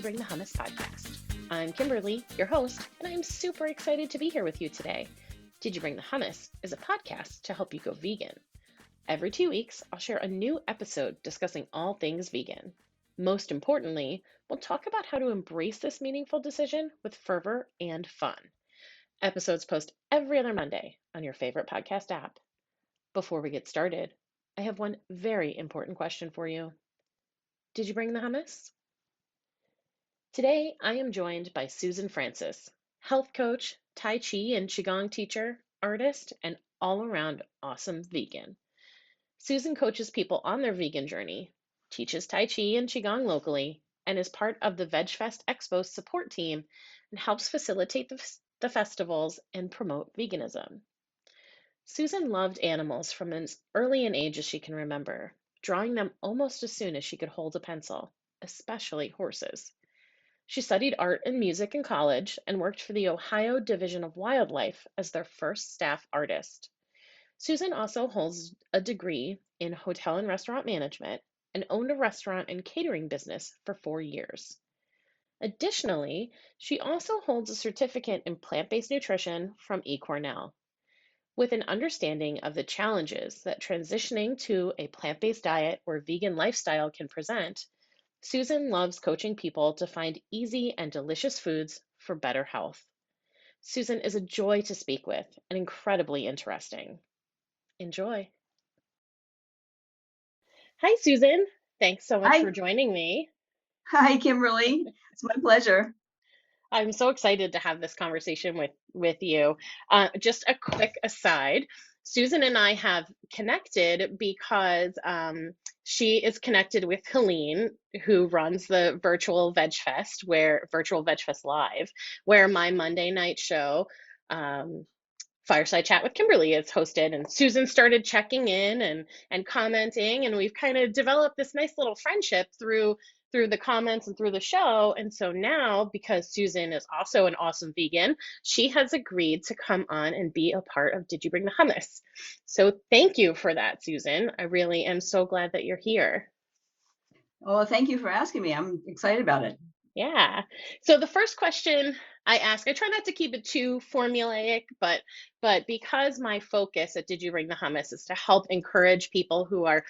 Bring the Hummus podcast. I'm Kimberly, your host, and I'm super excited to be here with you today. Did You Bring the Hummus is a podcast to help you go vegan. Every 2 weeks, I'll share a new episode discussing all things vegan. Most importantly, we'll talk about how to embrace this meaningful decision with fervor and fun. Episodes post every other Monday on your favorite podcast app. Before we get started, I have one very important question for you. Did you bring the hummus? Today, I am joined by Susan Francis, health coach, Tai Chi and Qigong teacher, artist, and all-around awesome vegan. Susan coaches people on their vegan journey, teaches Tai Chi and Qigong locally, and is part of the Vegfest Expos support team and helps facilitate the festivals and promote veganism. Susan loved animals from as early an age as she can remember, drawing them almost as soon as she could hold a pencil, especially horses. She studied art and music in college and worked for the Ohio Division of Wildlife as their first staff artist. Susan also holds a degree in hotel and restaurant management and owned a restaurant and catering business for 4 years. Additionally, she also holds a certificate in plant-based nutrition from eCornell. With an understanding of the challenges that transitioning to a plant-based diet or vegan lifestyle can present, Susan loves coaching people to find easy and delicious foods for better health. Susan is a joy to speak with and incredibly interesting. Enjoy. Hi, Susan. Thanks so much Hi, for joining me. hi, Kimberly. It's my pleasure. I'm so excited to have this conversation with you. Just a quick aside, Susan and I have connected because she is connected with Helene, who runs the Virtual Vegfest Live, where my Monday night show, Fireside Chat with Kimberly, is hosted. And Susan started checking in and commenting, and we've kind of developed this nice little friendship through the comments and through the show. And so now, because Susan is also an awesome vegan, she has agreed to come on and be a part of Did You Bring the Hummus? So thank you for that, Susan. I really am so glad that you're here. Well, thank you for asking me. I'm excited about it. Yeah. So the first question I ask, I try not to keep it too formulaic, but because my focus at Did You Bring the Hummus is to help encourage people who are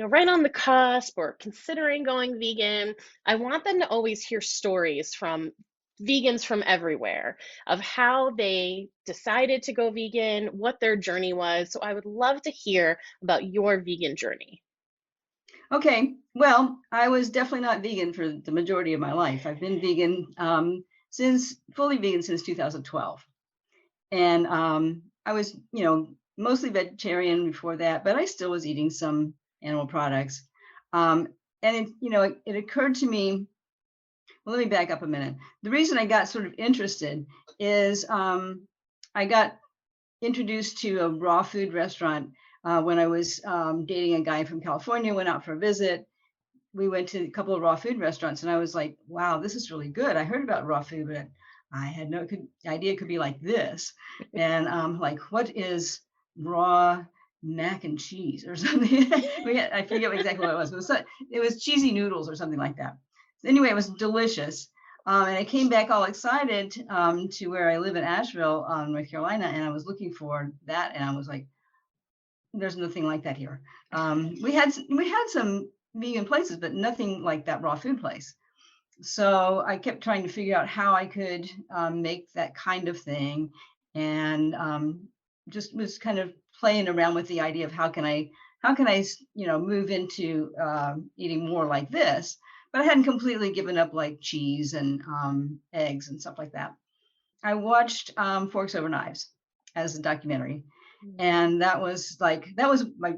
right on the cusp or considering going vegan, I want them to always hear stories from vegans from everywhere of how they decided to go vegan, what their journey was. So I would love to hear about your vegan journey. Okay, well, I was definitely not vegan for the majority of my life. I've been vegan fully vegan since 2012. And I was, mostly vegetarian before that, but I still was eating some animal products. And it occurred to me, well, let me back up a minute. The reason I got sort of interested is I got introduced to a raw food restaurant when I was dating a guy from California, went out for a visit. We went to a couple of raw food restaurants and I was like, wow, this is really good. I heard about raw food, but I had no idea it could be like this. And like, what is raw mac and cheese or something? I forget exactly what it was. It was cheesy noodles or something like that. Anyway, it was delicious. And I came back all excited to where I live in Asheville, North Carolina, and I was looking for that, and I was like, "There's nothing like that here." We had some vegan places, but nothing like that raw food place. So I kept trying to figure out how I could make that kind of thing, and just was kind of playing around with the idea of how can I move into eating more like this. But I hadn't completely given up like cheese and eggs and stuff like that. I watched Forks Over Knives as a documentary, and that was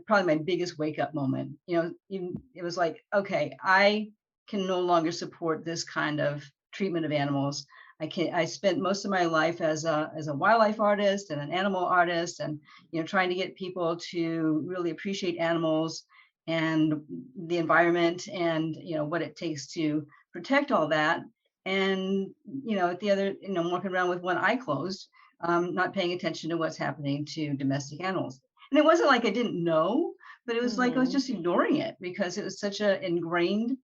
probably my biggest wake up moment. It was like, okay, I can no longer support this kind of treatment of animals. I spent most of my life as a wildlife artist and an animal artist, and trying to get people to really appreciate animals and the environment and what it takes to protect all that. And at the other, walking around with one eye closed, not paying attention to what's happening to domestic animals. And it wasn't like I didn't know, but it was like I was just ignoring it because it was such an ingrained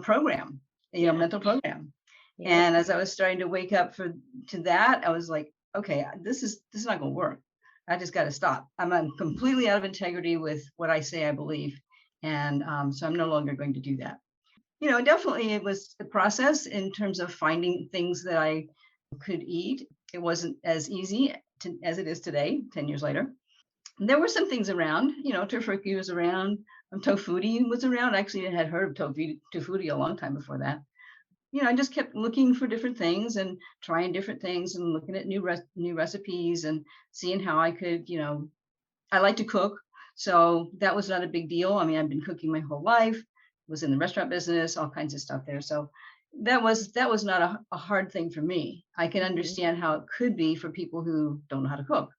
program. mental program. Yep. And as I was starting to wake up to that, I was like, okay, this is not going to work. I just got to stop. I'm completely out of integrity with what I say I believe. And so I'm no longer going to do that. Definitely it was the process in terms of finding things that I could eat. It wasn't as easy as it is today, 10 years later. There were some things around, tofurkey was around, tofuti was around. Actually, I had heard of tofuti a long time before that. I just kept looking for different things and trying different things and looking at new recipes and seeing how I could, I like to cook. So that was not a big deal. I mean, I've been cooking my whole life, was in the restaurant business, all kinds of stuff there. So that was not a hard thing for me. I can understand how it could be for people who don't know how to cook.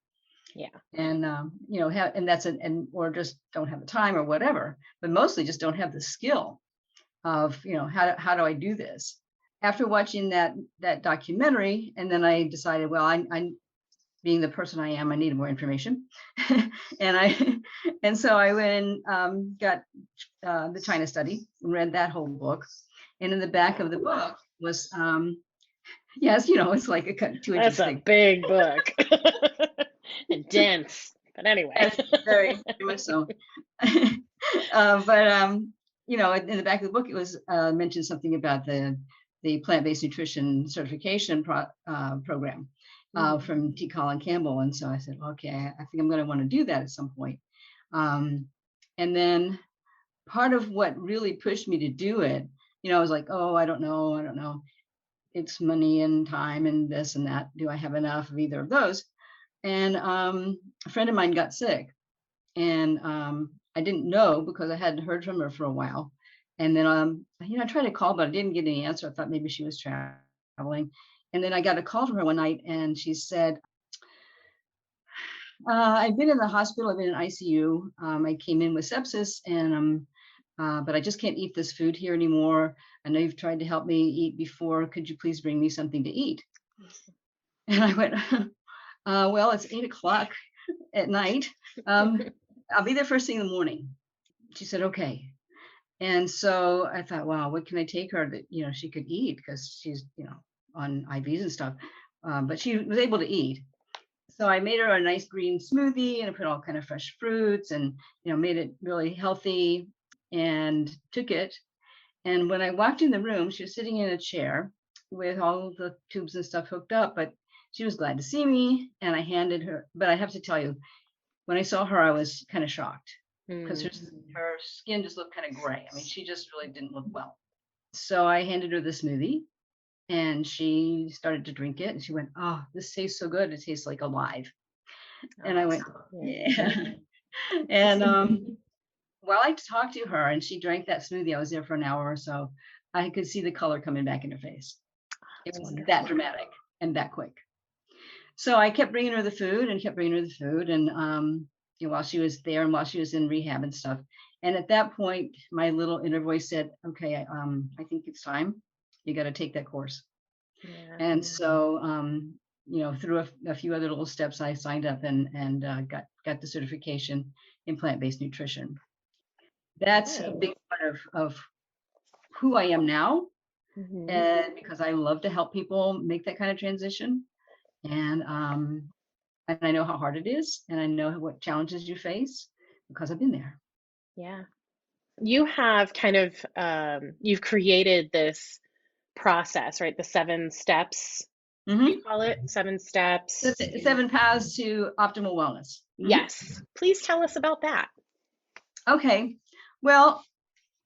Yeah. And and that's or just don't have the time or whatever, but mostly just don't have the skill of, how do I do this? After watching that documentary, and then I decided, well, I being the person I am, I needed more information. and so I went and got the China study and read that whole book. And in the back of the book was, yes, it's like a 2 inches That's a thick. big book. And dense. But anyway. Yes, very much so. But in the back of the book, it was mentioned something about the plant-based nutrition certification program from T. Colin Campbell. And so I said, okay, I think I'm going to want to do that at some point. And then part of what really pushed me to do it, I was like, oh, I don't know. It's money and time and this and that. Do I have enough of either of those? And a friend of mine got sick, and I didn't know because I hadn't heard from her for a while. And then I tried to call, but I didn't get any answer. I thought maybe she was traveling. And then I got a call from her one night, and she said, I've been in the hospital. I've been in ICU. I came in with sepsis, and but I just can't eat this food here anymore. I know you've tried to help me eat before. Could you please bring me something to eat? And I went, well, it's 8:00 at night. I'll be there first thing in the morning. She said, okay. And so I thought, wow, what can I take her that, she could eat, because she's, on IVs and stuff. But she was able to eat. So I made her a nice green smoothie, and I put all kind of fresh fruits and, made it really healthy and took it. And when I walked in the room, she was sitting in a chair with all the tubes and stuff hooked up, but she was glad to see me. And I handed her, but I have to tell you, when I saw her, I was kind of shocked because her skin just looked kind of gray. I mean, she just really didn't look well. So I handed her the smoothie, and she started to drink it, and she went, oh, this tastes so good. It tastes like alive. And I went, yeah. And while I talked to her and she drank that smoothie, I was there for an hour or so, I could see the color coming back in her face. It was that dramatic and that quick. So I kept bringing her the food and kept bringing her the food. And while she was there and while she was in rehab and stuff. And at that point, my little inner voice said, okay, I think it's time. You got to take that course. Yeah. And so, through a few other little steps, I signed up and got the certification in plant-based nutrition. That's a big part of who I am now. And because I love to help people make that kind of transition. And I know how hard it is, and I know what challenges you face because I've been there. Yeah. You have kind of, you've created this process, right? The 7 steps, you call it 7 steps. 7 paths to optimal wellness. Yes. Please tell us about that. Okay. Well,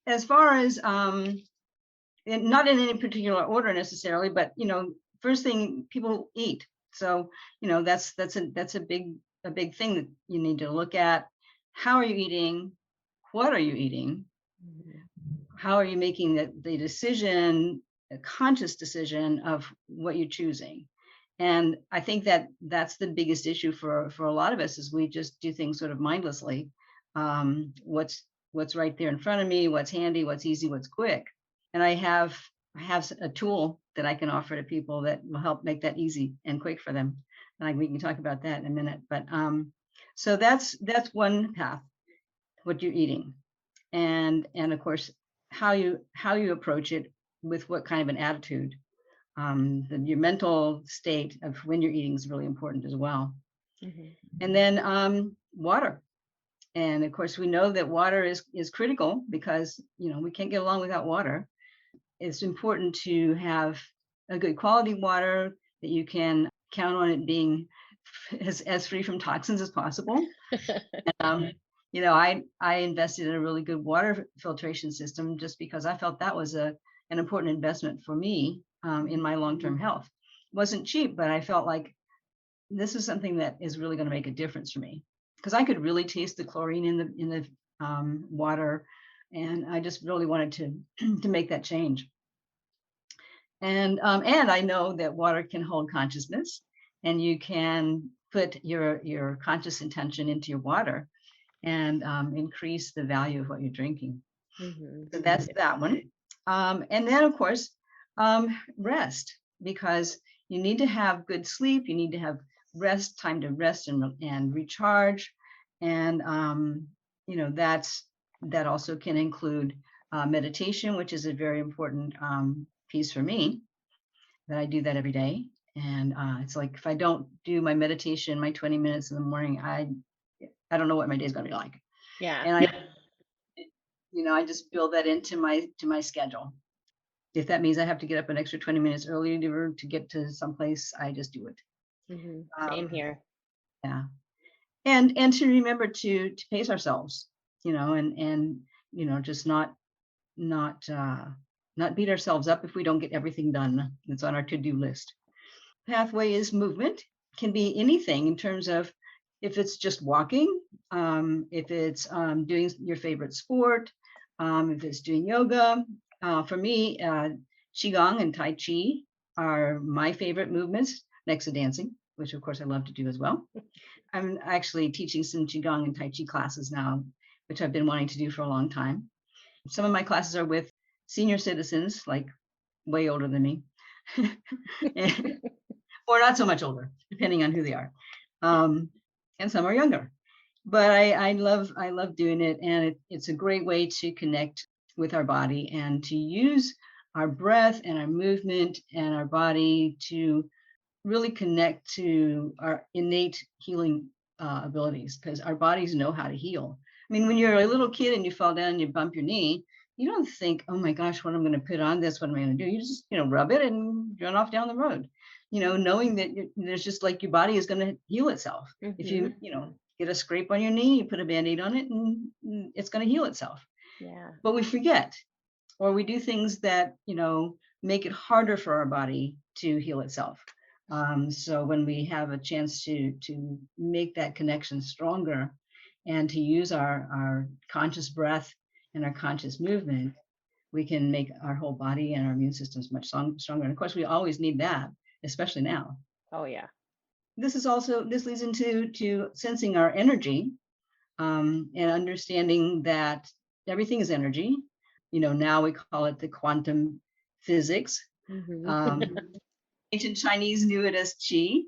as far as, not in any particular order necessarily, but, first thing, people eat. So, that's a big thing that you need to look at. How are you eating? What are you eating? How are you making the decision, a conscious decision of what you're choosing? And I think that's the biggest issue for a lot of us, is we just do things sort of mindlessly. What's right there in front of me, what's handy, what's easy, what's quick. And I have a tool that I can offer to people that will help make that easy and quick for them. And we can talk about that in a minute. But so that's one path, what you're eating, and of course how you approach it, with what kind of an attitude. Your mental state of when you're eating is really important as well. Hmm. And then water. And of course, we know that water is critical because, we can't get along without water. It's important to have a good quality water that you can count on it being as free from toxins as possible. Um, I invested in a really good water filtration system just because I felt that was an important investment for me in my long-term health. It wasn't cheap, but I felt like this is something that is really going to make a difference for me because I could really taste the chlorine in the water, and I just really wanted to to make that change. And I know that water can hold consciousness, and you can put your conscious intention into your water and increase the value of what you're drinking. Hmm. So that's that one. And then, of course, rest, because you need to have good sleep. You need to have time to rest and recharge. And, that also can include meditation, which is a very important piece for me, that I do that every day. And it's like if I don't do my meditation, my 20 minutes in the morning, I don't know what my day is going to be like. Yeah. And I just build that into my schedule. If that means I have to get up an extra 20 minutes early to get to someplace, I just do it. Hmm. Same Um, here. yeah, and to remember to pace ourselves, and just not beat ourselves up if we don't get everything done that's on our to-do list. Pathway is movement, can be anything in terms of if it's just walking, if it's doing your favorite sport, if it's doing yoga. For me, Qigong and Tai Chi are my favorite movements next to dancing, which of course I love to do as well. I'm actually teaching some Qigong and Tai Chi classes now, which I've been wanting to do for a long time. Some of my classes are with senior citizens, like way older than me. Or not so much older, depending on who they are. And some are younger. But I love doing it, and it's a great way to connect with our body and to use our breath and our movement and our body to really connect to our innate healing abilities, because our bodies know how to heal. I mean, when you're a little kid and you fall down and you bump your knee, you don't think, oh my gosh, what am I going to put on this? What am I going to do? You just, rub it and run off down the road, knowing that there's just like your body is going to heal itself. If Hmm. you get a scrape on your knee, you put a Band-Aid on it and it's going to heal itself. Yeah. But we forget, or we do things that make it harder for our body to heal itself. So when we have a chance to make that connection stronger and to use our conscious breath and our conscious movement, we can make our whole body and our immune systems much stronger. And of course, we always need that, especially now. Oh, yeah. This leads into sensing our energy, and understanding that everything is energy. Now we call it the quantum physics. Hmm. Um, Ancient Chinese knew it as Qi,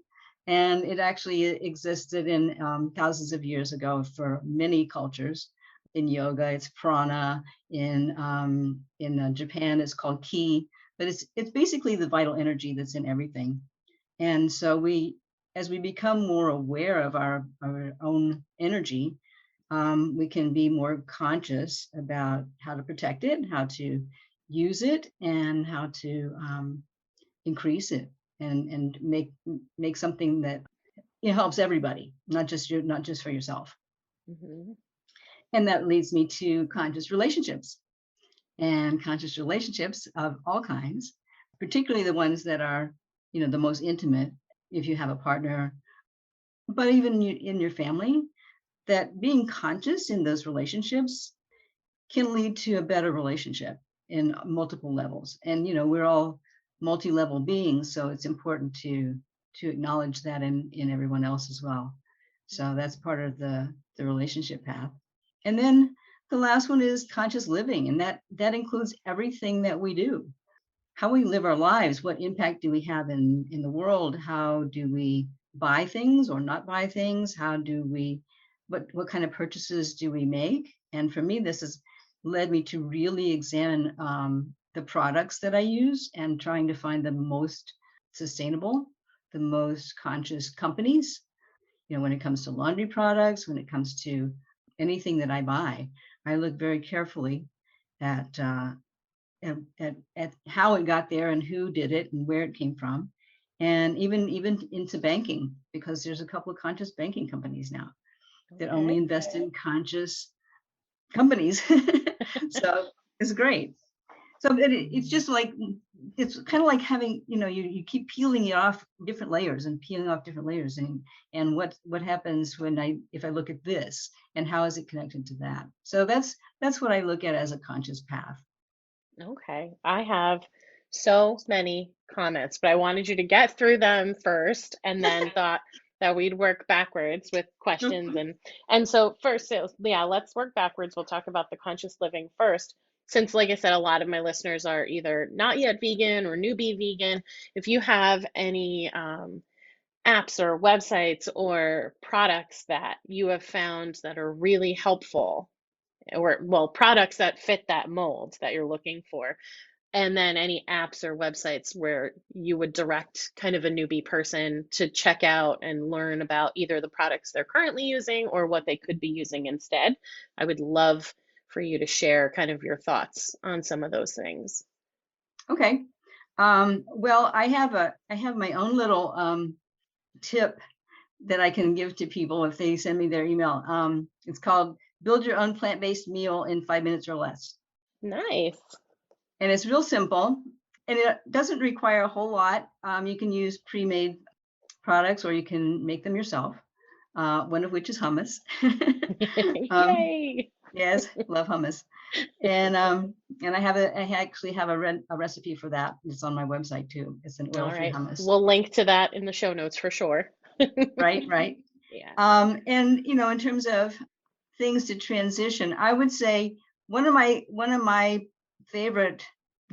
and it actually existed in thousands of years ago for many cultures. In yoga, it's prana. In Japan, it's called ki. But it's basically the vital energy that's in everything. And so as we become more aware of our own energy, we can be more conscious about how to protect it, how to use it, and how to increase it, and make something that helps everybody, not just for yourself. Hmm. And that leads me to conscious relationships of all kinds, particularly the ones that are the most intimate, if you have a partner, but even in your family, that being conscious in those relationships can lead to a better relationship in multiple levels. And we're all multi-level beings, so it's important to acknowledge that in everyone else as well. So that's part of the relationship path. And then the last one is conscious living, and that includes everything that we do. How we live our lives, what impact do we have in the world? How do we buy things or not buy things? How do we what kind of purchases do we make? And for me, this has led me to really examine the products that I use and trying to find the most sustainable, the most conscious companies. When it comes to laundry products, when it comes to anything that I buy, I look very carefully at at how it got there and who did it and where it came from, and even into banking, because there's a couple of conscious banking companies now that only Okay. invest in conscious companies. So it's great. So it's just like, it's kind of like having, you keep peeling it off different layers and peeling off different layers, and what happens if I look at this and how is it connected to that. So that's what I look at as a conscious path. Okay. I have so many comments, but I wanted you to get through them first and then thought that we'd work backwards with questions and so first, so, yeah, let's work backwards. We'll talk about the conscious living first. Since like I said, a lot of my listeners are either not yet vegan or newbie vegan. If you have any apps or websites or products that you have found that are really helpful, or well, products that fit that mold that you're looking for, and then any apps or websites where you would direct kind of a newbie person to check out and learn about either the products they're currently using or what they could be using instead. I would love for you to share kind of your thoughts on some of those things. Okay. Well, I have my own little tip that I can give to people if they send me their email. It's called Build Your Own Plant-Based Meal in 5 minutes or less. Nice. And it's real simple, and it doesn't require a whole lot. You can use pre-made products, or you can make them yourself, one of which is hummus. um, Yay. yes, love hummus. And I actually have a recipe for that. It's on my website too. It's an All oil-free right. hummus. We'll link to that in the show notes for sure. Right. Yeah. And in terms of things to transition, I would say one of my favorite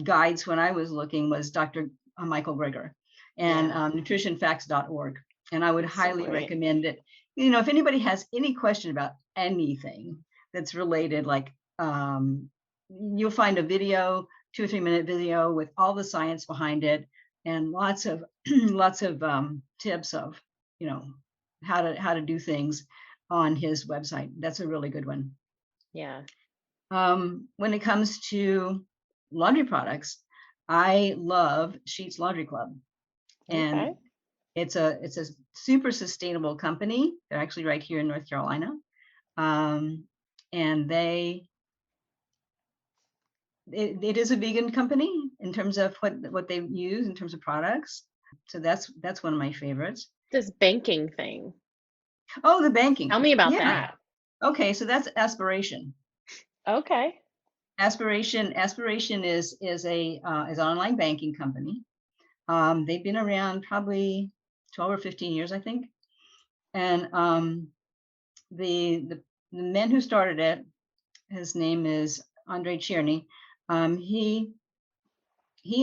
guides when I was looking was Dr. Michael Greger and Yeah. nutritionfacts.org. And I would He's so highly great. recommend it. If anybody has any question about anything that's related, like you'll find a video, 2 or 3 minute video with all the science behind it and lots of lots of tips of you know how to do things on his website. That's a really good one. Yeah. When it comes to laundry products, I love Sheets Laundry Club, and Okay. it's a super sustainable company. They're actually right here in North Carolina, and it is a vegan company in terms of what they use in terms of products. So that's one of my favorites. This banking thing. Oh, the banking. Tell me about Yeah. that. Okay, so that's Aspiration. Okay. Aspiration is an online banking company. They've been around probably 12 or 15 years, I think. And the man who started it, his name is Andre Cherney. He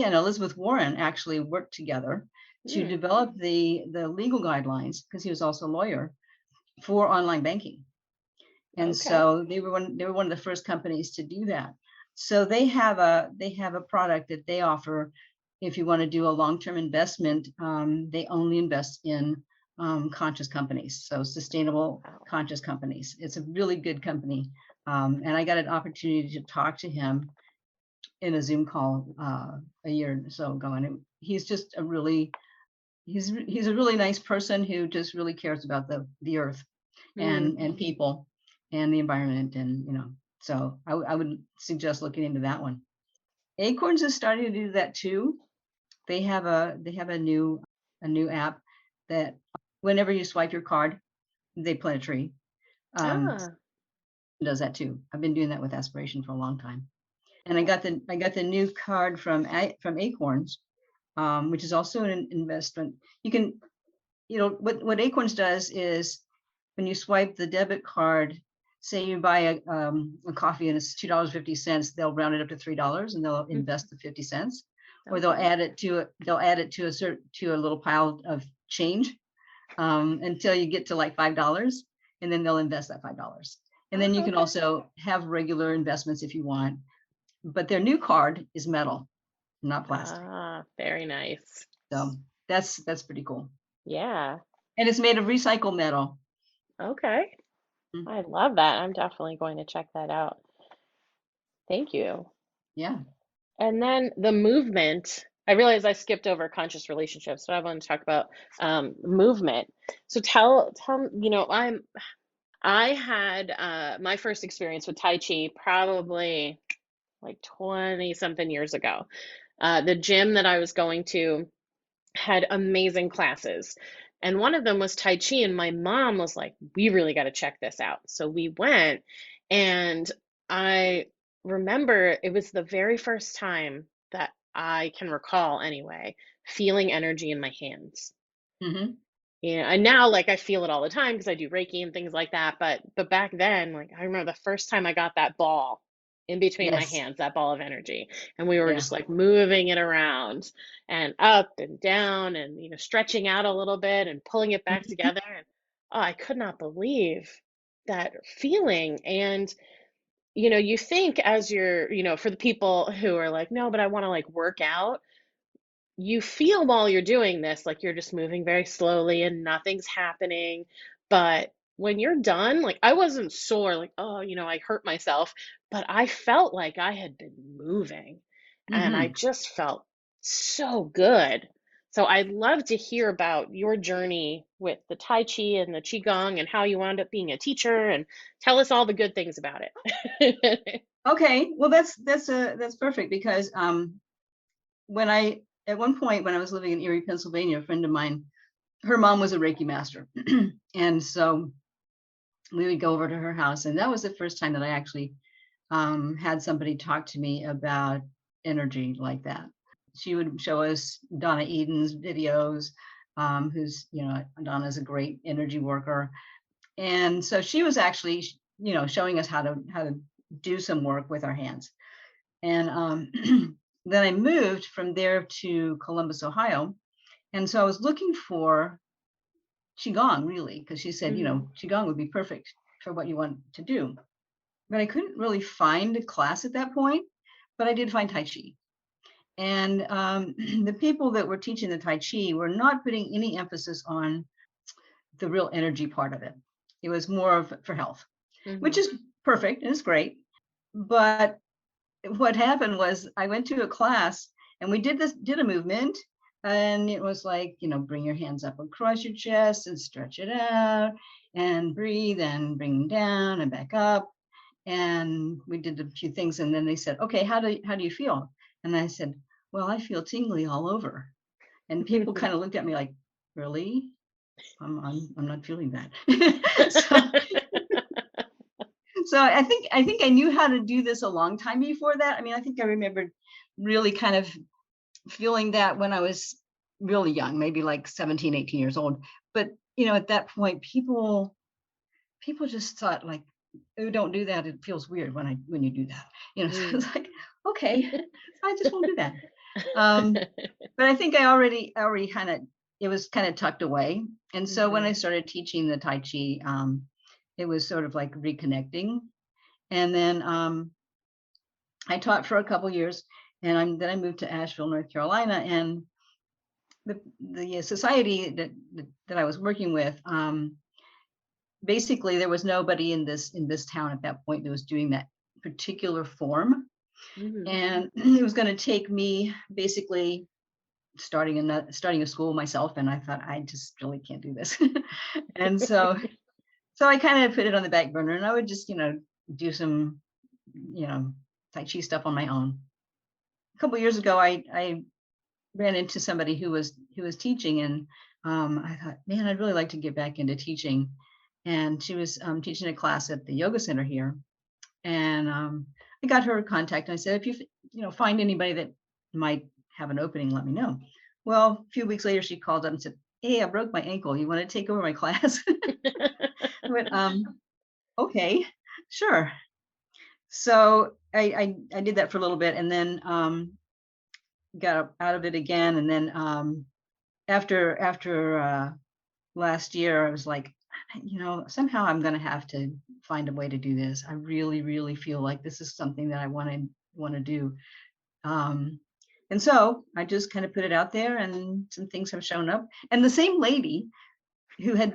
and Elizabeth Warren actually worked together to Hmm. develop the legal guidelines, because he was also a lawyer, for online banking. And Okay. so they were one of the first companies to do that. So they have a product that they offer. If you want to do a long-term investment, they only invest in conscious companies, so sustainable Wow. conscious companies. It's a really good company, and I got an opportunity to talk to him in a Zoom call a year or so ago, and he's just he's a really nice person who just really cares about the earth Hmm. and people and the environment, and so I would suggest looking into that one. Acorns is starting to do that too. They have a new app that whenever you swipe your card, they plant a tree. um Ah. does that too. I've been doing that with Aspiration for a long time, and i Oh. got the i got the new card from Acorns, which is also an investment. You can, what Acorns does is, when you swipe the debit card, say you buy a coffee and it's $2.50, they'll round it up to $3 and they'll Mhm. invest the 50 cents, or Okay. they'll add it to a little pile of change, until you get to like $5, and then they'll invest that $5. And then you can Okay. also have regular investments if you want. but their new card is metal, not plastic. Ah, very nice. So that's pretty cool. Yeah. And it's made of recycled metal. Okay. Mm, I love that. I'm definitely going to check that out. Thank you. yeah. And then the movement. I realize I skipped over conscious relationships, so I want to talk about movement. So I had my first experience with Tai Chi probably like 20 something years ago. The gym that I was going to had amazing classes. And one of them was Tai Chi, and my mom was like, "We really got to check this out." So we went, and I remember it was the very first time that I can recall, anyway, feeling energy in my hands. Hmm. Yeah, and now like I feel it all the time because I do Reiki and things like that. But back then, like I remember the first time I got that ball in between my Yes. hands, that ball of energy, and we were Yeah. just like moving it around and up and down and stretching out a little bit and pulling it back Mhm. together. And oh, I could not believe that feeling. And you think as for the people who are like, no, but I want to like work out, you feel while you're doing this like you're just moving very slowly and nothing's happening. But when you're done, like I wasn't sore, like, oh, I hurt myself, but I felt like I had been moving and I Mhm. just felt so good. So I'd love to hear about your journey with the Tai Chi and the Qigong and how you wound up being a teacher and tell us all the good things about it. Okay. Well, that's perfect because when I at one point when I was living in Erie, Pennsylvania, a friend of mine, her mom was a Reiki master, and so we would go over to her house, and that was the first time that I actually had somebody talk to me about energy like that. She would show us Donna Eden's videos, who's Donna's a great energy worker, and so she was actually showing us how to do some work with our hands. And then I moved from there to Columbus, Ohio. And so I was looking for Qigong really, because she said, Hmm. Qigong would be perfect for what you want to do. But I couldn't really find a class at that point, but I did find Tai Chi. And the people that were teaching the Tai Chi were not putting any emphasis on the real energy part of it. It was more of for health, which Hmm. is perfect and it's great. But what happened was I went to a class and we did a movement, and it was like, bring your hands up across your chest and stretch it out and breathe and bring them down and back up. And we did a few things, and then they said, okay, how do you feel? And I said, well, I feel tingly all over. And people kind of looked at me like, really? I'm not feeling that. so so I think I knew how to do this a long time before that. I mean, I think I remembered really kind of feeling that when I was really young, maybe like 17, 18 years old. But at that point, people just thought like, oh, don't do that. It feels weird when you do that. So Mm. it's like, okay, I just won't do that. Um, but I think I already kind of it was kind of tucked away. And so when I Mhm. started teaching the Tai Chi, it was sort of like reconnecting. And then I taught for a couple years, and then I moved to Asheville, North Carolina, and the society that I was working with, basically there was nobody in this town at that point that was doing that particular form, Mhm. and it was going to take me basically starting a school myself, and I thought I just really can't do this, and so I kind of put it on the back burner, and I would just do some you know Tai Chi stuff on my own. A couple years ago, I ran into somebody who was teaching, and I thought, man, I'd really like to get back into teaching. And she was teaching a class at the yoga center here, and I got her contact. And I said, if you find anybody that might have an opening, let me know. Well, a few weeks later, she called up and said, hey, I broke my ankle. You want to take over my class? I went, okay, sure. So I did that for a little bit, and then got out of it again, and then after last year, I was like, somehow I'm going to have to find a way to do this. I really, really feel like this is something that I want to want to do. Um, and so I just kind of put it out there, and some things have shown up. And the same lady who had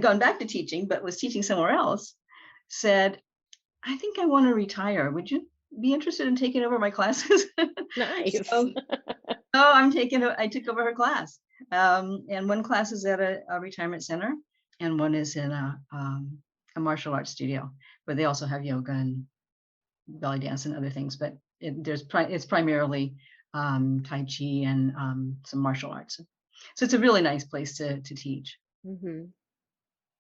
gone back to teaching but was teaching somewhere else said, I think I want to retire. Would you be interested in taking over my classes? Nice. So I took over her class. And one class is at a retirement center, and one is in a martial arts studio where they also have yoga and belly dance and other things. But it's primarily Tai Chi and some martial arts. So it's a really nice place to teach. Hmm.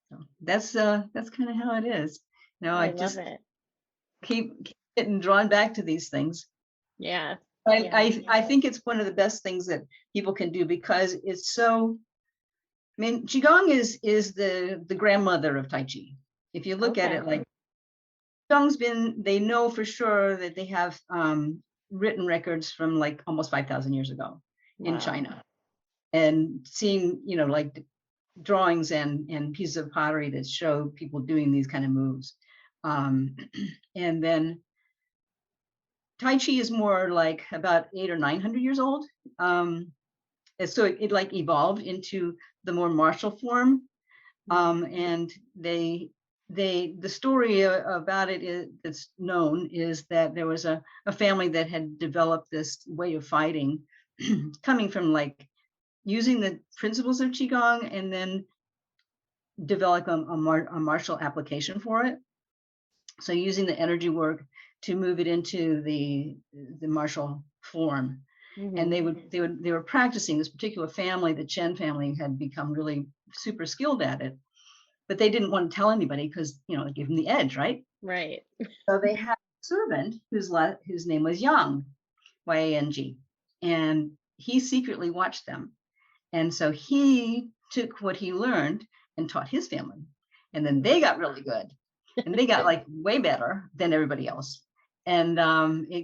So that's kind of how it is. I I love just it. keep getting drawn back to these things. Yeah. I, Yeah. I I think it's one of the best things that people can do, because it's so. I mean, qigong is the grandmother of Tai Chi. If you look at Okay. it, like qigong's they know for sure that they have written records from like almost 5,000 years ago in Wow. China, and seeing like drawings and pieces of pottery that show people doing these kind of moves. And then Tai Chi is more like about 800 or 900 years old. And so it like evolved into the more martial form. Mhm. And the story about it that's known is that there was a family that had developed this way of fighting coming from like using the principles of qigong, and then develop a martial application for it. So using the energy work to move it into the martial form. And Mhm. they were practicing. This particular family, the Chen family, had become really super skilled at it, but they didn't want to tell anybody because it gave them the edge, right? Right. So they had a servant whose name was Yang, Yang, and he secretly watched them. And so he took what he learned and taught his family, and then they got really good, and they got like way better than everybody else. And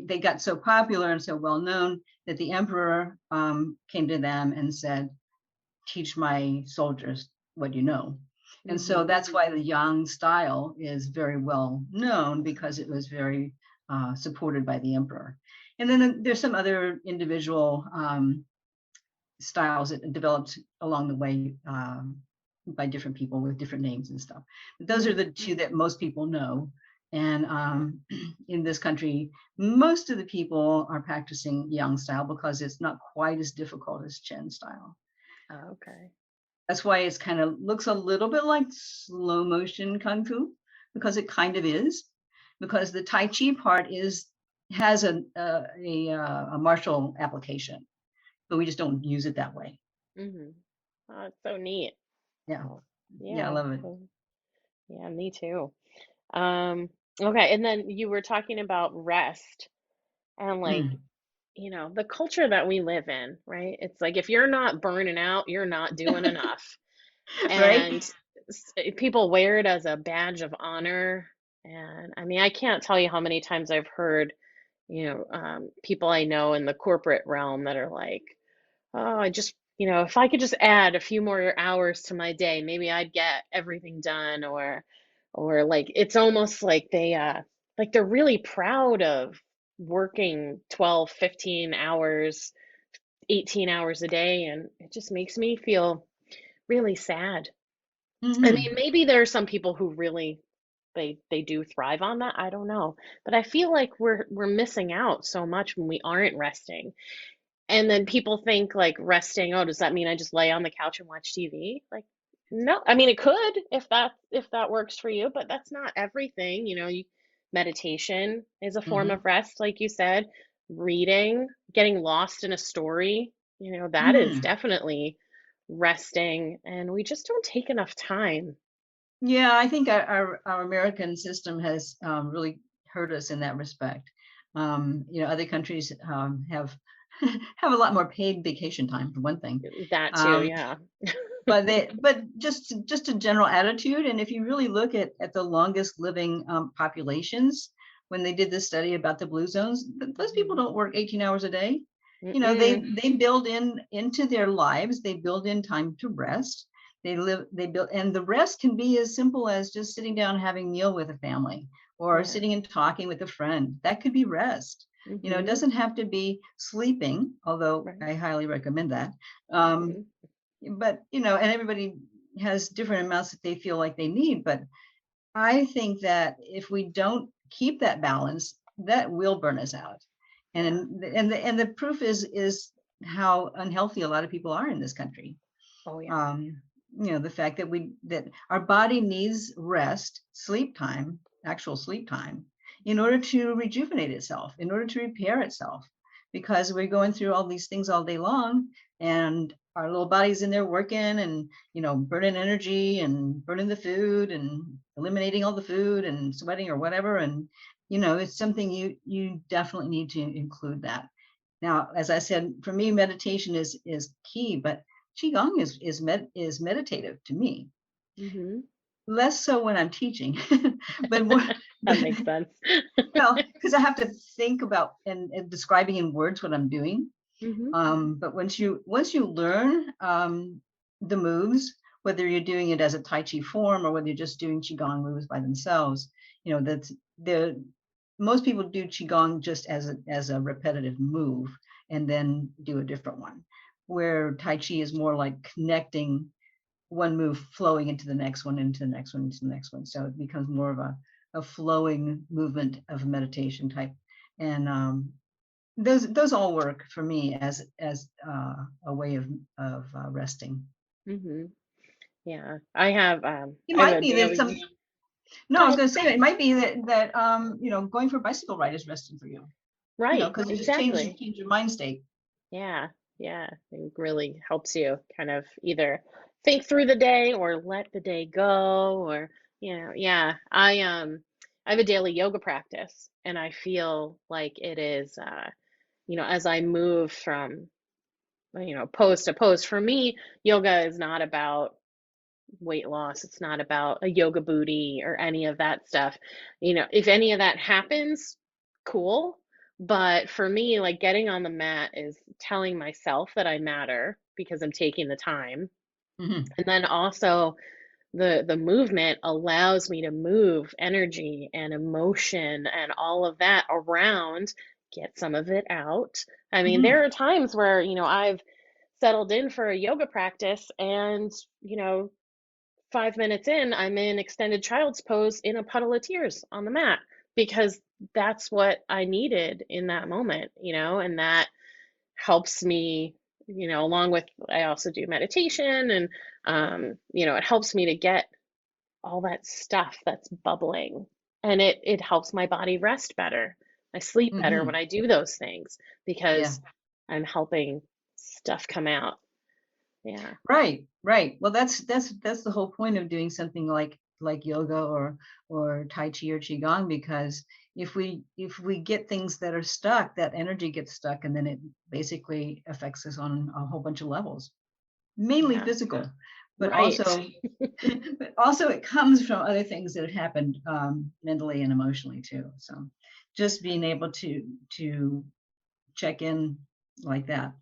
they got so popular and so well known that the emperor came to them and said, teach my soldiers what you know. And so Mhm. that's why the Yang style is very well known, because it was very supported by the emperor. And then there's some other individual styles that developed along the way by different people with different names and stuff. But those are Mhm. the two that most people know. And in this country, most of the people are practicing Yang style because it's not quite as difficult as Chen style. Oh, okay. That's why it's kind of looks a little bit like slow motion kung fu, because it kind of is, because the Tai Chi part has a martial application, but we just don't use it that way. Mhm. Oh, it's so neat. Yeah, Oh, yeah, I yeah. love it. So, yeah, me too. Um, okay, and then you were talking about rest and like, Mm. the culture that we live in, right? It's like if you're not burning out, you're not doing enough. Right? And people wear it as a badge of honor. And I mean, I can't tell you how many times I've heard, people I know in the corporate realm that are like, oh, I just, if I could just add a few more hours to my day, maybe I'd get everything done. Or like, it's almost like they're really proud of working 12, 15 hours, 18 hours a day. And it just makes me feel really sad. I Hmm. mean, maybe there are some people who really they do thrive on that. I don't know. But I feel like we're missing out so much when we aren't resting. And then people think like resting, oh, does that mean I just lay on the couch and watch TV? Like, no. I mean, it could if that works for you, but that's not everything. Meditation is a form Hmm. of rest, like you said. Reading, getting lost in a story, that is Hmm. definitely resting, and we just don't take enough time. Yeah, I think our American system has really hurt us in that respect. Other countries have have a lot more paid vacation time, for one thing. That too, Um, yeah. but just a general attitude. And if you really look at the longest living populations, when they did this study about the blue zones, those people Mhm. don't work 18 hours a day. Mm-mm. They build into their lives, they build in time to rest. They build, and the rest can be as simple as just sitting down having a meal with a family, or Yeah. sitting and talking with a friend. That could be rest. It Mm-hmm. doesn't have to be sleeping, although Right. I highly recommend that. Mm-hmm. But, and everybody has different amounts that they feel like they need. But I think that if we don't keep that balance, that will burn us out. Yeah. And the proof is how unhealthy a lot of people are in this country. Oh, yeah. um, the fact that our body needs rest, sleep time, actual sleep time, in order to rejuvenate itself, in order to repair itself, because we're going through all these things all day long, and our little body's in there working and burning energy and burning the food and eliminating all the food and sweating or whatever. And it's something you definitely need to include that. Now, as I said, for me, meditation is key, but qigong is meditative to me. Mm-hmm. Less so when I'm teaching, but more, That makes sense. well, because I have to think about and describing in words what I'm doing. Mm-hmm. But once you learn the moves, whether you're doing it as a Tai Chi form or whether you're just doing qigong moves by themselves, that's the most people do qigong just as a repetitive move and then do a different one, where Tai Chi is more like connecting one move flowing into the next one, into the next one, into the next one. So it becomes more of a flowing movement of meditation type. And those all work for me as a way of resting. Mm-hmm. Yeah. I have It I have might a be that some. daily. No, Go I was ahead. going to say it might be that going for a bicycle ride is resting for you. Right. Because it just Exactly. change your mind state. Yeah, yeah. It really helps you kind of either think through the day or let the day go or, yeah. I have a daily yoga practice and I feel like it is as I move from, pose to pose. For me, yoga is not about weight loss. It's not about a yoga booty or any of that stuff. If any of that happens, cool. But for me, like getting on the mat is telling myself that I matter because I'm taking the time. Hmm. And then also the movement allows me to move energy and emotion and all of that around, get some of it out. I mean, Hmm. there are times where, I've settled in for a yoga practice and, 5 minutes in, I'm in extended child's pose in a puddle of tears on the mat because that's what I needed in that moment, and that helps me, along with I also do meditation and, it helps me to get all that stuff that's bubbling and it helps my body rest better. I sleep better when Hmm. I do those things Yeah. because I'm helping stuff come out. Yeah. Right. Right. Well, that's the whole point of doing something like yoga or Tai Chi or Qigong, because if we get things that are stuck, that energy gets stuck, and then it basically affects us on a whole bunch of levels, mainly Yeah. physical, but Right. also but also it comes from other things that have happened mentally and emotionally too. So just being able to check in like that,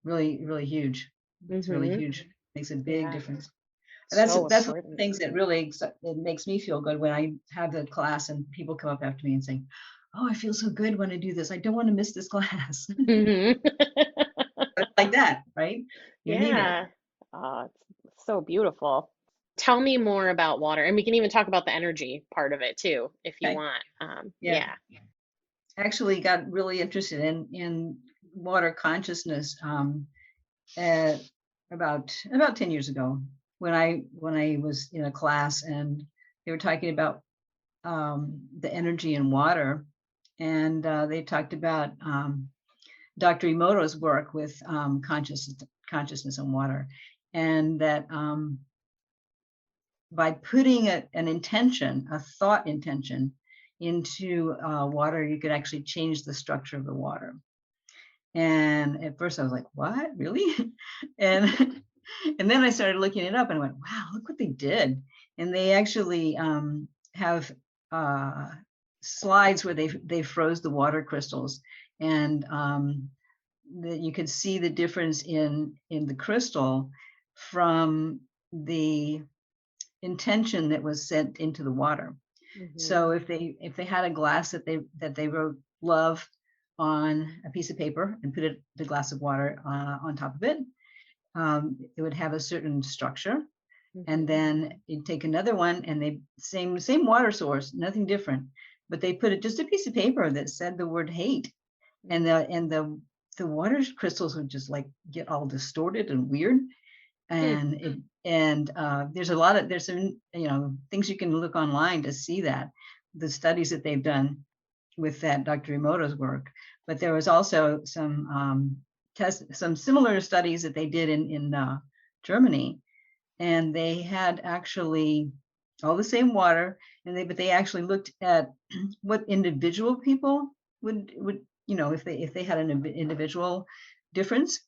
really, really huge. It's really Mhm. huge. Makes a big Yeah. difference. And that's So that's one of the important. things that really it makes me feel good when I have the class and people come up after me and say, "Oh, I feel so good when I do this. I don't want to miss this class." Mhm. Like that, right? You need it. Yeah. It's so beautiful. Tell me more about water, and we can even talk about the energy part of it too, if you Okay. want. Yeah. Yeah. Actually got really interested in water consciousness at about 10 years ago, when I was in a class and they were talking about the energy in water, and they talked about Dr. Emoto's work with consciousness and water, and that by putting an intention, a thought intention, into water, you could actually change the structure of the water. And at first I was like, what, really? and and then I started looking it up and I went, wow, look what they did. And they actually have uh, slides where they froze the water crystals, and that you could see the difference in the crystal from the intention that was sent into the water. Mhm. So if they had a glass that they wrote love on a piece of paper and put the glass of water on top of it. It would have a certain structure. And then you take another one and they same water source, nothing different, but they put it just a piece of paper that said the word hate, and the water crystals would just like get all distorted and weird. And there's some things you can look online to see that the studies that they've done with that Dr. Emoto's work. But there was also some similar studies that they did in Germany, and they had actually all the same water, but they actually looked at what individual people would if they had an individual difference,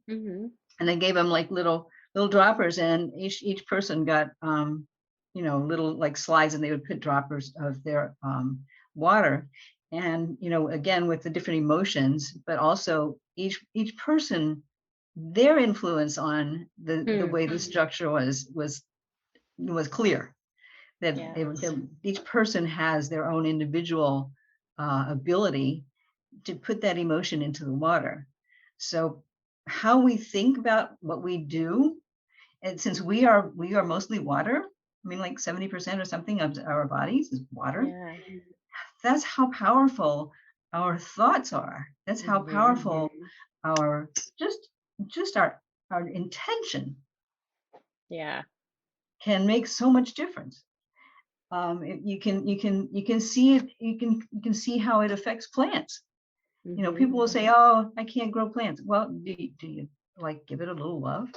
and they gave them like little droppers, and each person got little like slides, and they would put droppers of their water, and again with the different emotions, but also each person, their influence on the way the structure was clear, that each person has their own individual ability to put that emotion into the water. So how we think about what we do, and since we are mostly water, I mean like 70% or something of our bodies is water. That's how powerful our thoughts are. That's how powerful our just our intention can make so much difference. You can see it. You can see how it affects plants. People will say, "Oh, I can't grow plants." Well, do you like give it a little love?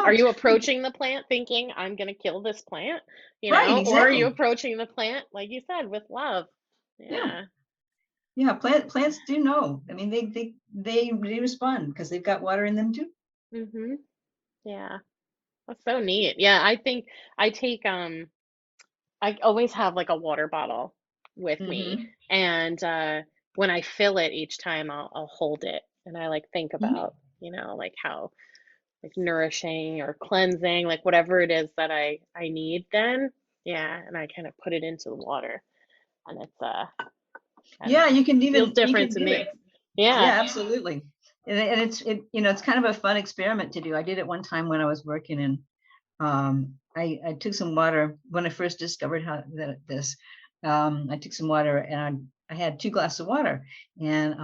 Are you approaching the plant thinking, I'm going to kill this plant? Right, Or are you exactly. approaching the plant, like you said, with love? Yeah. Plants do know. I mean, they respond because they've got water in them too. Yeah, that's so neat. Yeah, I think I take I always have like a water bottle with me, and when I fill it each time, I'll hold it, and I like think about like how like nourishing or cleansing, like whatever it is that I need then. Yeah, and I kind of put it into the water, and it's I don't know, You can feels even different to do me. it. Yeah. Yeah, absolutely. And it's kind of a fun experiment to do. I did it one time when I was working in I took some water when I first discovered this. I took some water, and I had 2 glasses of water, and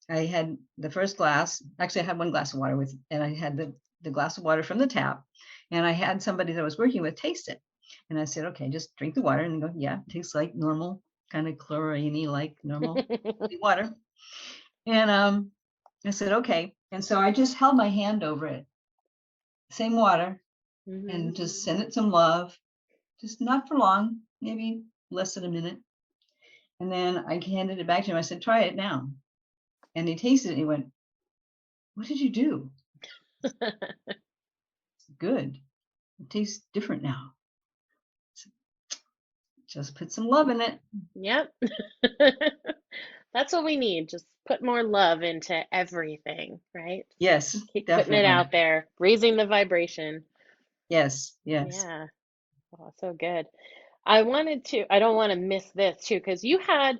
I had the first glass. Actually, I had 1 glass of water and I had the glass of water from the tap, and I had somebody that I was working with taste it, and I said, "Okay, just drink the water," and they go, "Yeah, it tastes like normal, kind of chlorine-y, like normal water." And I said, "Okay," and so I just held my hand over it, same water, and just send it some love, just not for long, maybe less than a minute. And then I handed it back to him. I said, "Try it now." And he tasted it and he went, "What did you do?" "Good. It tastes different now." Just put some love in it. Yep. That's what we need. Just put more love into everything, right? Yes, Keep putting it definitely. out there, raising the vibration. Yes, yes. Yeah. Oh, so good. I don't want to miss this too, because you had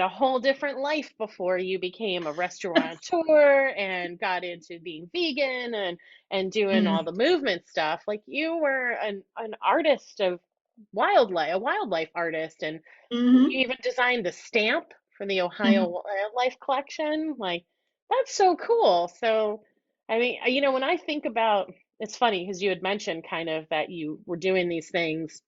a whole different life before you became a restaurateur and got into being vegan and doing all Mm-hmm. the movement stuff. Like you were an artist of wildlife, a wildlife artist, and Mm-hmm. you even designed the stamp for the Ohio Mm-hmm. Wildlife Collection. Like that's so cool. So I mean, when I think about, it's funny because you had mentioned kind of that you were doing these things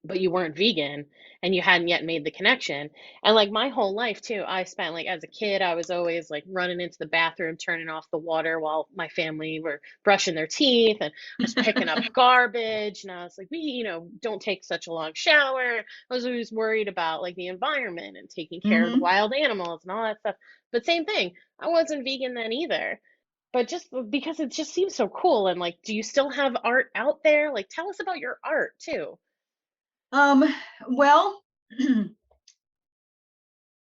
but you weren't vegan and you hadn't yet made the connection. And like my whole life too, I spent like as a kid, I was always like running into the bathroom, turning off the water while my family were brushing their teeth, and I was picking up garbage, and I was like, we, don't take such a long shower. I was always worried about like the environment and taking care of the Mm-hmm. wild animals and all that stuff. But same thing, I wasn't vegan then either. But just because it just seems so cool. And like, do you still have art out there? Like, tell us about your art too. Um, well,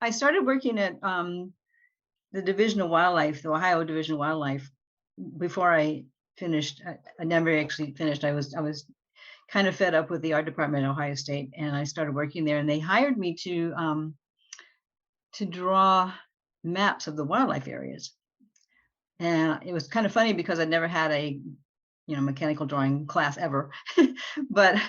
I started working at the Division of Wildlife, the Ohio Division of Wildlife, before I finished. I never actually finished. I was kind of fed up with the art department at Ohio State, and I started working there. And they hired me to draw maps of the wildlife areas. And it was kind of funny because I'd never had a mechanical drawing class ever, but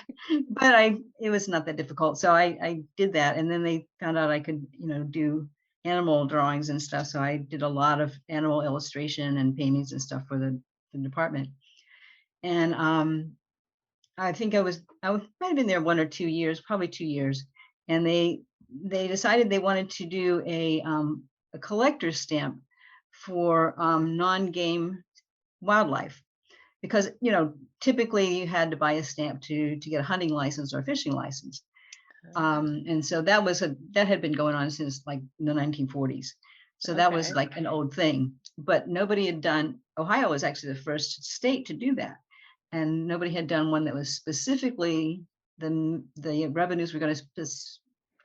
it was not that difficult. So I did that, and then they found out I could do animal drawings and stuff. So I did a lot of animal illustration and paintings and stuff for the department. And I think I might have been there 1 or 2 years, probably 2 years, and they decided they wanted to do a collector's stamp for non-game wildlife, because typically you had to buy a stamp to get a hunting license or a fishing license. And so that had been going on since like the 1940s. So that was Okay. like an old thing, but nobody had done. Ohio was actually the first state to do that, and nobody had done one that was specifically the revenues were going to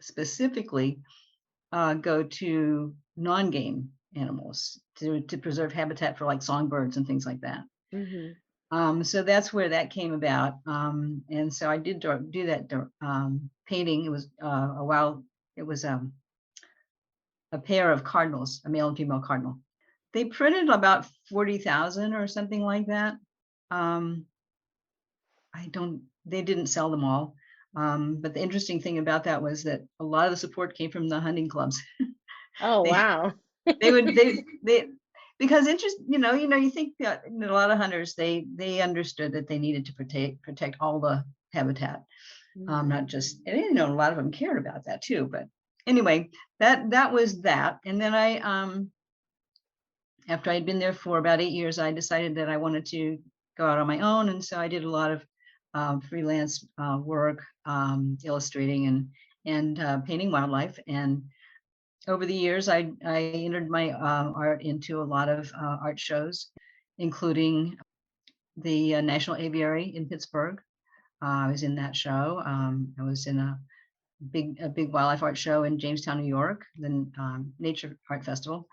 specifically go to non-game animals to preserve habitat for like songbirds and things like that. So that's where that came about. And so I did do that painting. It was it was a pair of cardinals, a male and female cardinal. They printed about 40,000 or something like that. They didn't sell them all. But the interesting thing about that was that a lot of the support came from the hunting clubs. Oh, they, wow. they because you think that a lot of hunters, they understood that they needed to protect all the habitat, not just, and a lot of them cared about that too. But anyway, that was that. And then after I'd been there for about 8 years, I decided that I wanted to go out on my own, and so I did a lot of freelance work, illustrating and painting wildlife. And over the years, I entered my art into a lot of art shows, including the National Aviary in Pittsburgh. I was in that show. I was in a big wildlife art show in Jamestown, New York, the Nature Art Festival.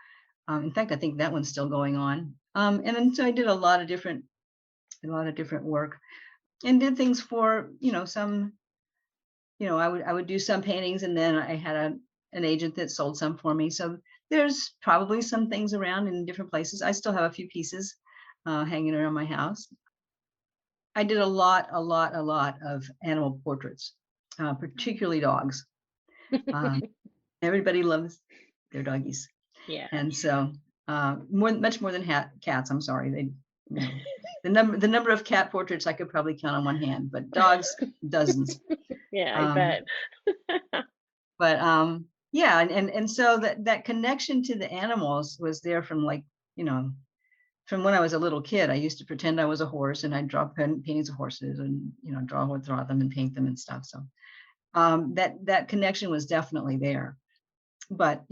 In fact, I think that one's still going on. And then so I did a lot of different work, and did things for some. I would do some paintings, and then I had an agent that sold some for me. So there's probably some things around in different places. I still have a few pieces hanging around my house. I did a lot of animal portraits, particularly dogs. Everybody loves their doggies. Yeah. And so much more than cats. I'm sorry. The number of cat portraits I could probably count on one hand, but dogs, dozens. Yeah, I bet. But yeah, and so that connection to the animals was there from from when I was a little kid. I used to pretend I was a horse, and I'd draw paintings of horses, and draw them and paint them and stuff. So that connection was definitely there, but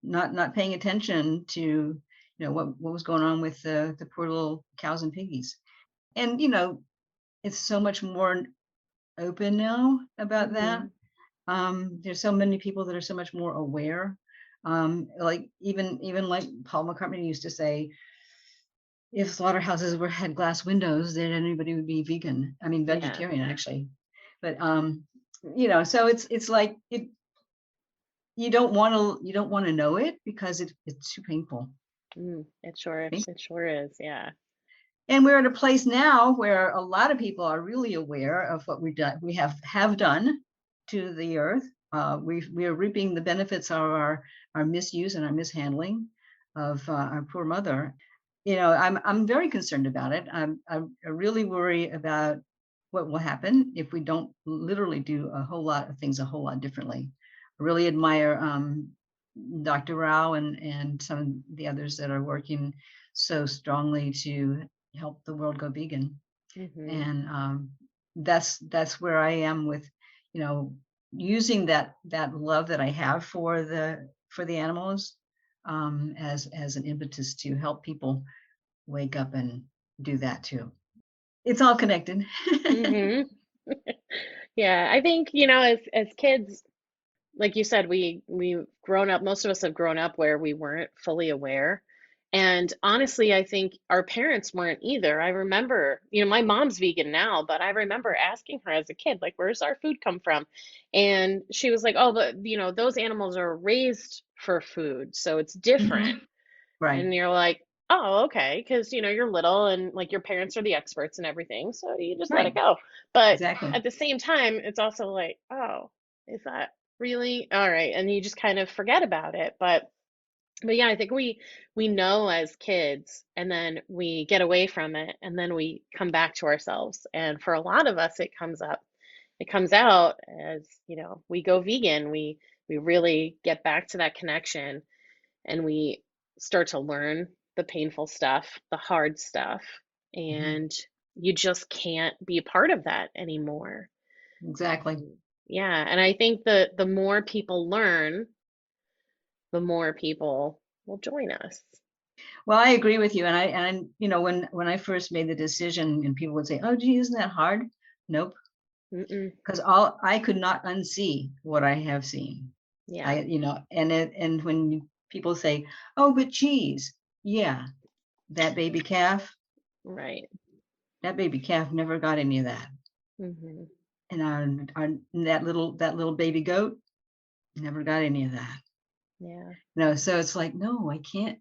not paying attention to what was going on with the poor little cows and piggies. And it's so much more open now about that. There's so many people that are so much more aware. Like even like Paul McCartney used to say, if slaughterhouses had glass windows, then anybody would be vegan. I mean, vegetarian, actually. But so it's like you don't want to know it because it's too painful. It sure is. Yeah. And we're at a place now where a lot of people are really aware of what we have done to the earth. We are reaping the benefits of our misuse and our mishandling of our poor mother. I'm very concerned about it. I really worry about what will happen if we don't literally do a whole lot of things a whole lot differently. I really admire Dr. Rao and some of the others that are working so strongly to help the world go vegan. And that's where I am with using that love that I have for the animals as an impetus to help people wake up and do that too. It's all connected. Yeah, I think, as kids, like you said, we've grown up, most of us have grown up where we weren't fully aware. And honestly, I think our parents weren't either. I remember, my mom's vegan now, but I remember asking her as a kid, like, where's our food come from? And she was like, oh, but those animals are raised for food, so it's different. Hmm. Right. And you're like, oh, okay, because you're little and like your parents are the experts and everything, so you just let it Right. go. But Exactly. at the same time, it's also like, oh, is that really all right? And you just kind of forget about it. But yeah, I think we know as kids, and then we get away from it, and then we come back to ourselves. And for a lot of us, it comes out as, we go vegan, we really get back to that connection, and we start to learn the painful stuff, the hard stuff, Hmm. and you just can't be a part of that anymore. Exactly. Yeah, and I think the more people learn, the more people will join us. Well, I agree with you. When I first made the decision and people would say, oh, gee, isn't that hard? Nope. Mm-mm. Because all I could not unsee what I have seen. Yeah, And when people say, oh, but cheese, yeah, that baby calf, right. that baby calf never got any of that. Hmm. And that little baby goat never got any of that. Yeah. No, so it's like, no, I can't.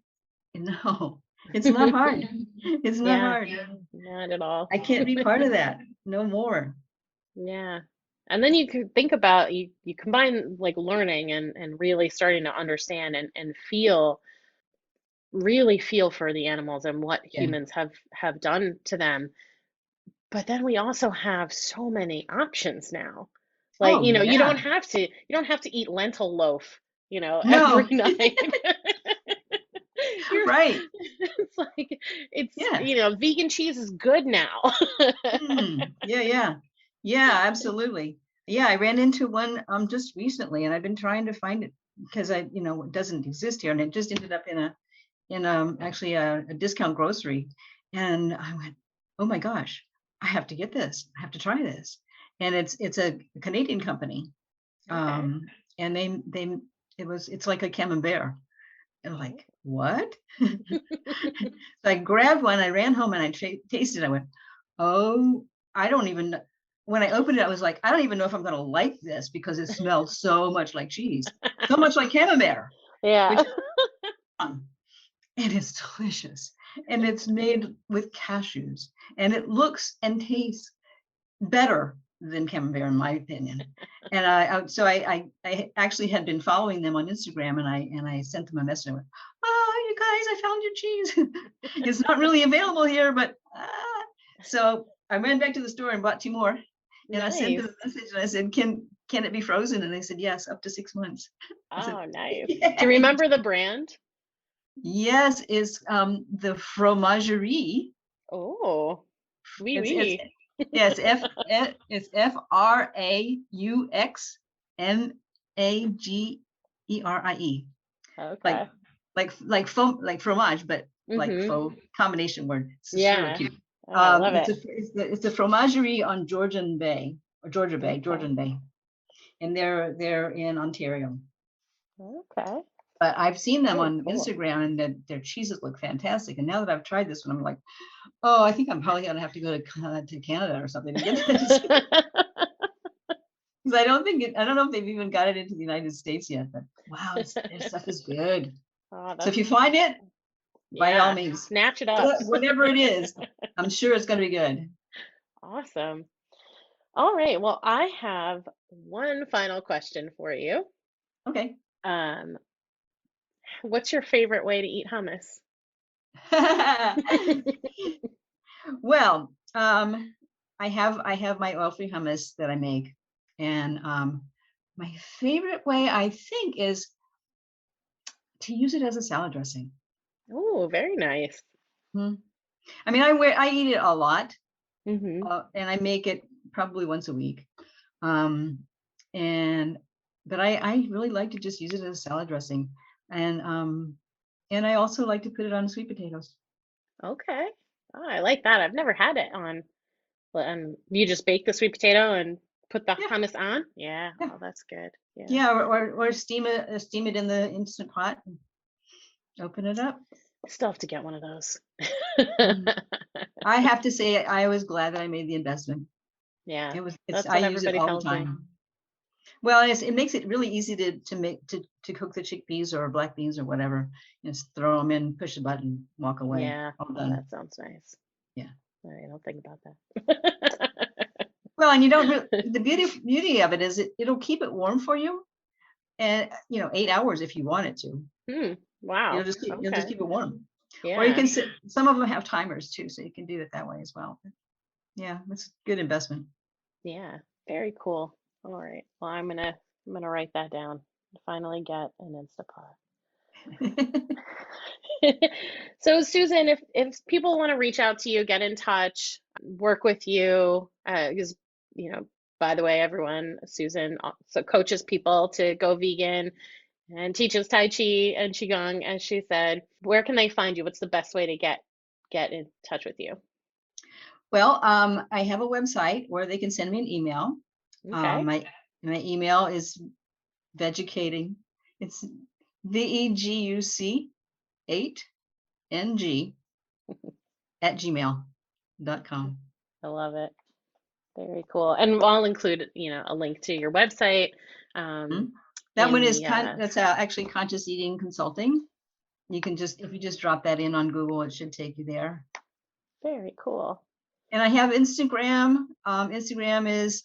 No, it's not hard. It's not Yeah, hard. not at all. I can't be part of that. No more. Yeah. And then you can think about, you combine like learning and really starting to understand and really feel for the animals and what Yeah. humans have done to them. But then we also have so many options now. Like, Oh you yeah. don't have to eat lentil loaf, every No. night. You're Right. it's like it's Yeah. vegan cheese is good now. Mm. Yeah, yeah. Yeah, absolutely. Yeah, I ran into one just recently and I've been trying to find it because it doesn't exist here and it just ended up in actually a discount grocery. And I went, oh my gosh, I have to get this. I have to try this. And it's a Canadian company. Okay. Um, and it's like a camembert. And I'm like, what? So I grabbed one, I ran home and I tasted it. I went, oh, I don't even know. When I opened it, I was like, I don't even know if I'm going to like this because it smells so much like cheese, so much like camembert, which Yeah. is fun. And it's delicious. And it's made with cashews. And it looks and tastes better than camembert, in my opinion. And I actually had been following them on Instagram, and I sent them a message. I went, "Oh, you guys, I found your cheese. It's not really available here, but so I ran back to the store and bought two more, and I sent them Nice. a message and I said, can it be frozen? And they said yes, up to 6 months. I said, Oh, nice. Do you yay. remember the brand? Yes, it's the fromagerie. Oh, wee It's wee. yeah, it's Frauxmagerie, like Okay. like fromage, but like Mm-hmm. faux combination word. It's really Yeah. cute. Oh, I love It's it. a fromagerie on Okay. Georgian Bay, and they're in Ontario. Okay. But I've seen them Very on cool. Instagram, and their cheeses look fantastic. And now that I've tried this one, I'm like, oh, I think I'm probably gonna have to go to Canada or something to get this. Because I don't know if they've even got it into the United States yet, but wow, their stuff is good. Oh, So if you that's find it, by all yeah. means, Snatch it up. whatever it is, I'm sure it's going to be good. Awesome. All right. Well, I have one final question for you. Okay. Um, what's your favorite way to eat hummus? Well, I have my oil-free hummus that I make, and my favorite way I think is to use it as a salad dressing. Oh, very nice. Hmm. I mean, I eat it a lot, Mm-hmm. and I make it probably once a week. Um, and but I really like to just use it as a salad dressing, and I also like to put it on sweet potatoes. Okay. Oh, I like that. I've never had it on. You just bake the sweet potato and put the Yeah, hummus on? Yeah. yeah, Oh, that's good. Yeah. yeah, or steam it in the instant pot and open it up. Still have to get one of those. Mhm. I have to say, I was glad that I made the investment. Yeah, I that's what use it everybody all the tells me. time. Well, it makes it really easy to make to cook the chickpeas or black beans or whatever. Just throw them in, push a button, walk away. Yeah. All Oh, done. that sounds nice. Yeah. I don't think about that. Well, and you don't the beauty of it is it'll keep it warm for you, and 8 hours if you want it to. Hmm. Wow. You'll just Okay. keep it warm. Or you Yeah. can sit. Some of them have timers too, so you can do it that way as well. Yeah, it's a good investment. Yeah. Very cool. All right. Well, I'm gonna write that down. Finally get an Instapot. So, Susan, if people want to reach out to you, get in touch, work with you, because you know, by the way, everyone, Susan also coaches people to go vegan and teaches Tai Chi and Qigong, as she said. Where can they find you? What's the best way to get in touch with you? Well, I have a website where they can send me an email. Okay. My email is vegucating. It's VEGUC8NG at gmail.com. I love it. Very cool. And I'll include, a link to your website Mhm. That in one is the that's actually conscious eating consulting. You can just if you just drop that in on Google, it should take you there. very cool. And I have Instagram. Instagram is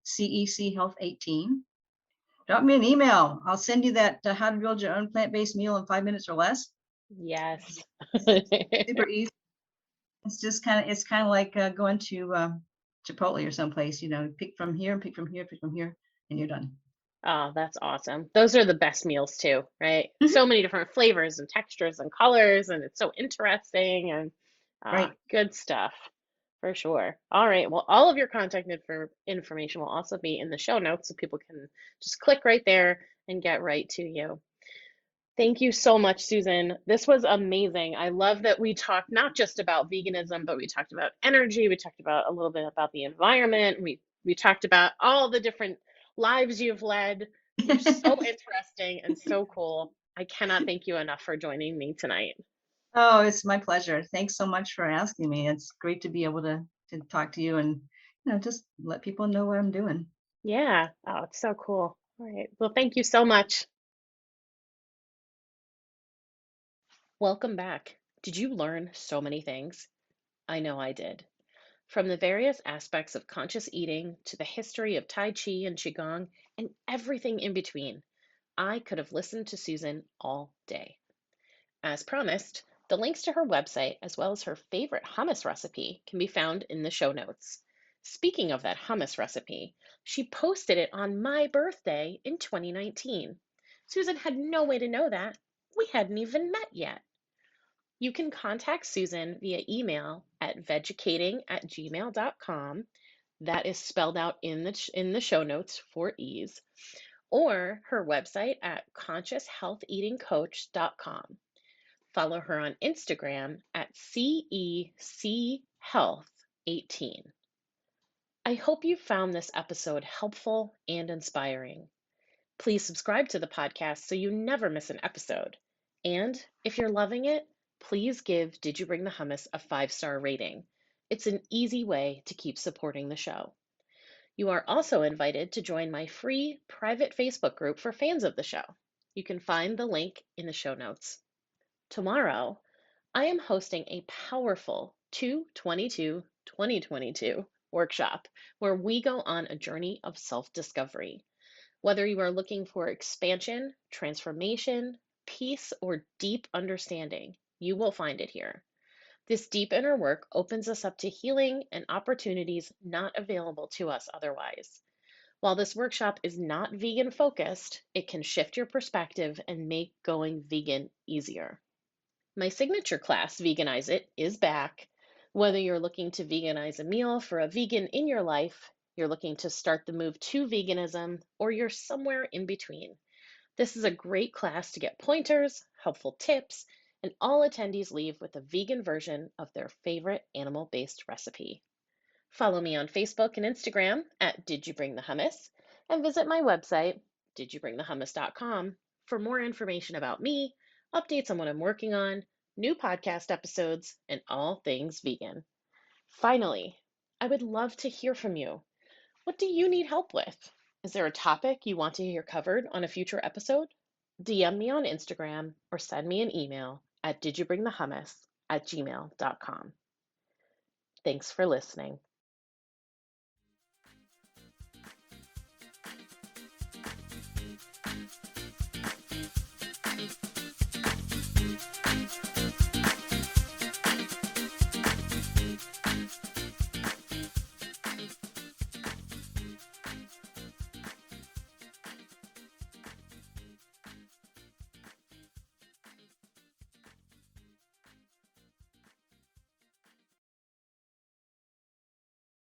CEC Health 18. Drop me an email. I'll send you that how to build your own plant-based meal in 5 minutes or less. Yes. Super easy. It's kind of like going to Chipotle or someplace. Pick from here, pick from here, pick from here, and you're done. Oh, that's awesome. Those are the best meals too, right? Mhm. So many different flavors and textures and colors, and it's so interesting and Right. good stuff for sure. All right. Well, all of your contact information will also be in the show notes so people can just click right there and get right to you. Thank you so much, Susan. This was amazing. I love that we talked not just about veganism, but we talked about energy. We talked about a little bit about the environment. We talked about all the different lives you've led. You're so interesting and so cool. I cannot thank you enough for joining me tonight. Oh, it's my pleasure. Thanks so much for asking me. It's great to be able to talk to you and just let people know what I'm doing. Yeah. Oh, it's so cool. All right. Well, thank you so much. Welcome back. Did you learn so many things? I know I did. From the various aspects of conscious eating to the history of Tai Chi and Qigong and everything in between, I could have listened to Susan all day. As promised, the links to her website as well as her favorite hummus recipe can be found in the show notes. Speaking of that hummus recipe, she posted it on my birthday in 2019. Susan had no way to know that. We hadn't even met yet. You can contact Susan via email at vegucating@gmail.com. That is spelled out in the show notes for ease, or her website at conscioushealtheatingcoach.com. Follow her on Instagram at CECHealth18. I hope you found this episode helpful and inspiring. Please subscribe to the podcast so you never miss an episode. And if you're loving it, please give Did You Bring the Hummus a 5-star rating. It's an easy way to keep supporting the show. You are also invited to join my free private Facebook group for fans of the show. You can find the link in the show notes. Tomorrow, I am hosting a powerful 2/22/2022 workshop where we go on a journey of self discovery. Whether you are looking for expansion, transformation, peace, or deep understanding, you will find it here. This deep inner work opens us up to healing and opportunities not available to us otherwise. While this workshop is not vegan focused, it can shift your perspective and make going vegan easier. My signature class, Veganize It, is back. Whether you're looking to veganize a meal for a vegan in your life, you're looking to start the move to veganism, or you're somewhere in between, this is a great class to get pointers, helpful tips, and all attendees leave with a vegan version of their favorite animal based recipe. Follow me on Facebook and Instagram at Did You Bring the Hummus, and visit my website, didyouBringthehummus.com, for more information about me, updates on what I'm working on, new podcast episodes, and all things vegan. Finally, I would love to hear from you. What do you need help with? Is there a topic you want to hear covered on a future episode? DM me on Instagram or send me an email at didyoubringthehummus@gmail.com. Thanks for listening.